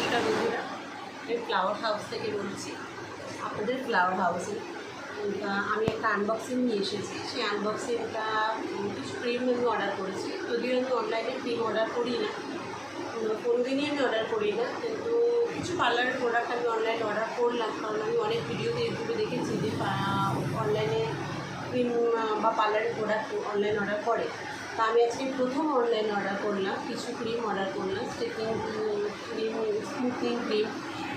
নমস্কার বন্ধুরা, আমি ফ্লাওয়ার হাউস থেকে বলছি। আপনাদের ফ্লাওয়ার হাউসে আমি একটা আনবক্সিং নিয়ে এসেছি। সেই আনবক্সিংটা কিছু ক্রিম আমি অর্ডার করেছি। যদিও আমি অনলাইনে ক্রিম অর্ডার করি না, কোনোদিনই আমি অর্ডার করি না, কিন্তু কিছু পার্লারের প্রোডাক্ট আমি অনলাইনে অর্ডার করলাম। কারণ আমি অনেক ভিডিওতে ইউটিউবে দেখেছি যে অনলাইনে ক্রিম বা পার্লারের প্রোডাক্ট অনলাইন অর্ডার করে। তা আমি আজকে প্রথম অনলাইন অর্ডার করলাম, কিছু ক্রিম অর্ডার করলাম, straightening cream, smoothing cream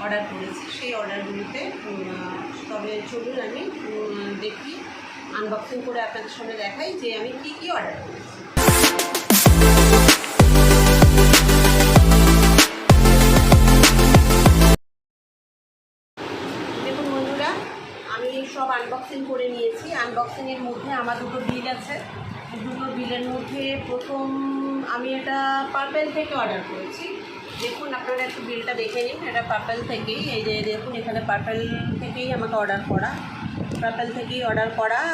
order করেছি। সেই অর্ডারগুলিতে তবে চলুন আমি দেখি, আনবক্সিং করে আপনাদের সামনে দেখাই যে আমি কী কী অর্ডার করেছি। দেখুন বন্ধুরা, আমি সব আনবক্সিং করে নিয়েছি। আনবক্সিংয়ের মধ্যে আমার দুটো বিল আছে। দুটো বিলের মধ্যে প্রথম আমি এটা পার্পেল থেকে অর্ডার করেছি। দেখুন, আপনারা একটু বিলটা দেখে নিন। এটা পার্পেল থেকেই, এই যে দেখুন এখানে পার্পেল থেকেই আমাকে অর্ডার করা,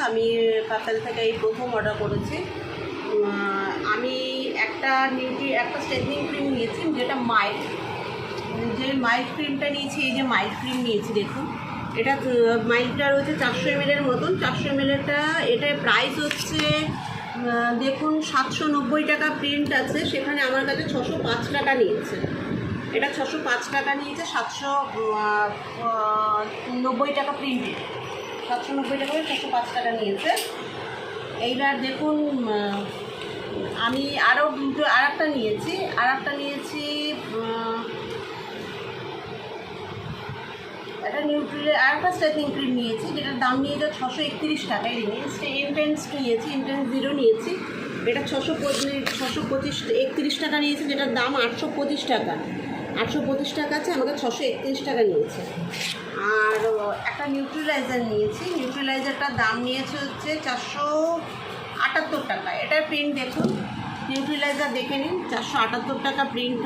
আমি পার্পেল থেকেই প্রথম অর্ডার করেছি। আমি একটা স্ট্রেটনিং ক্রিম নিয়েছি, যেটা মাইল্ড ক্রিমটা নিয়েছি। এই যে মাইল্ড ক্রিম নিয়েছি, দেখুন এটা মাইল্ডটা রয়েছে 400 ml মতন। 400 mlটা এটার প্রাইস হচ্ছে, দেখুন 790 টাকা প্রিন্ট আছে, সেখানে আমার কাছে 605 টাকা নিয়েছে। এটা 605 টাকা নিয়েছে, 790 টাকা প্রিন্টে, 790 টাকা 605 টাকা নিয়েছে। এইবার দেখুন, আমি আর একটা নিয়েছি একটা একটা স্ট্রেটনিং ক্রিম নিয়েছি, যেটার দাম নিয়েছে 631 টাকায়। ইন্টেন্স নিয়েছি, ইন্টেন্স 0 নিয়েছি। এটা 631 টাকা নিয়েছে, যেটার দাম 825 টাকা। 825 টাকা আছে, আমাকে 631 টাকা নিয়েছে। আর একটা নিউট্রিলাইজার নিয়েছি। নিউট্রিলাইজারটার দাম নিয়েছে হচ্ছে 478 টাকা। এটার প্রিন্ট দেখুন, নিউট্রিলাইজার দেখে নিন, 478 টাকা প্রিন্ট,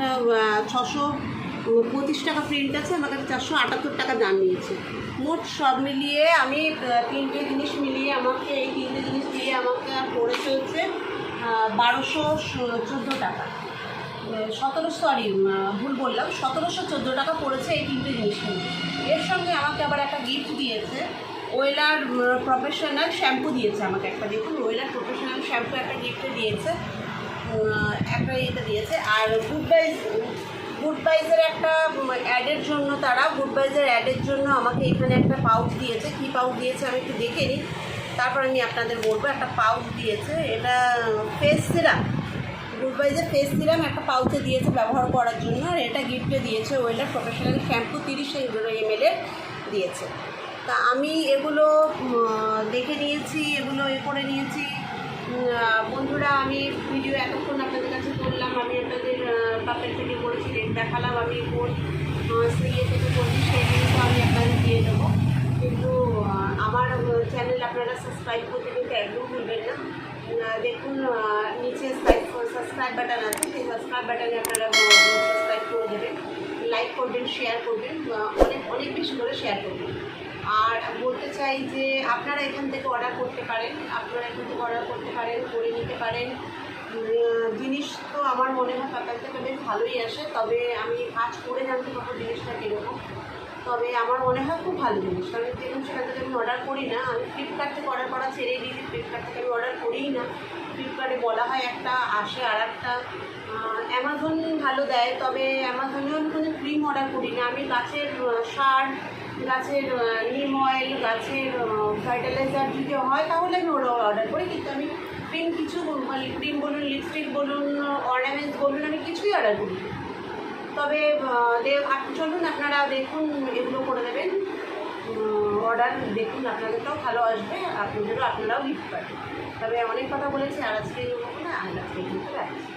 625 টাকা প্রিন্ট আছে, আমার কাছে 478 টাকা দাম নিয়েছে। মোট সব মিলিয়ে আমি তিনটে জিনিস মিলিয়ে আমাকে পড়েছে হচ্ছে 1214 টাকা। 1714 টাকা পড়েছে এই তিনটে জিনিস নিয়ে। এর সঙ্গে আমাকে আবার একটা গিফট দিয়েছে, ওয়েলার প্রফেশনাল শ্যাম্পু দিয়েছে আমাকে একটা। দেখুন, ওয়েলার প্রফেশনাল শ্যাম্পু একটা গিফটে দিয়েছে, একটা দিয়েছে। আর গুডবাইজের একটা অ্যাডের জন্য আমাকে এখানে একটা পাউচ দিয়েছে। কী পাউচ দিয়েছে আমি একটু দেখে নিই, তারপর আমি আপনাদের বলবো। একটা পাউচ দিয়েছে, এটা ফেস সিরাম, গুডবাইজের ফেস সিরাম একটা পাউচে দিয়েছে ব্যবহার করার জন্য। আর এটা গিফটে দিয়েছে ওয়েলার প্রফেশনাল শ্যাম্পু 30 ml দিয়েছে। তা আমি এগুলো দেখে নিয়েছি, এগুলো করে নিয়েছি। বন্ধুরা, আমি ভিডিও এতক্ষণ আপনাদের কাছে করলাম, আমি আপনাদের পাপের থেকে করেছি, রেট দেখালাম। আমি কোন সিরিয়ে থেকে করছি সেই লিঙ্কও আমি আপনাদের দিয়ে দেবো। কিন্তু আমার চ্যানেল আপনারা সাবস্ক্রাইব করতে কিন্তু একদম ভুলবেন না। দেখুন, নিচে সাবস্ক্রাইব বাটন আছে, সেই সাবস্ক্রাইব বাটনে আপনারা সাবস্ক্রাইব করে দেবেন, লাইক করবেন, শেয়ার করবেন, অনেক বেশি করে শেয়ার করবেন। আর বলতে চাই যে আপনারা এখান থেকে অর্ডার করতে পারেন, করে নিতে পারেন। জিনিস তো আমার মনে হয় তার থেকে বেশ ভালোই আসে, তবে আমি কাজ করে জানতে পারবো জিনিসটা কীরকম। তবে আমার মনে হয় খুব ভালো জিনিস, কারণ দেখুন সেখান থেকে আমি অর্ডার করি না। আমি ফ্লিপকার্ট থেকে অর্ডার করা ছেড়েই দিয়েছি, ফ্লিপকার্ট থেকে আমি অর্ডার করিই না। ফ্লিপকার্টে বলা হয় একটা, আসে আর একটা। অ্যামাজন ভালো দেয়, তবে অ্যামাজনেও আমি কোনো ক্রিম অর্ডার করি না। আমি গাছের সার, গাছের নিম অয়েল, গাছের ফার্টিলাইজার যদি হয় তাহলে আমি ওরা অর্ডার করি, কিন্তু আমি ক্রিম বলুন, লিপস্টিক বলুন, অর্নামেন্টস বলুন, আমি কিছুই অর্ডার করি না। তবে চলুন আপনারা দেখুন, এগুলো করে দেবেন অর্ডার, দেখুন আপনাদেরটাও ভালো আসবে, আপনারাও গিফট পাবেন। তবে অনেক কথা বলেছি, আর আজকে না, আজকে কিন্তু রাখছি।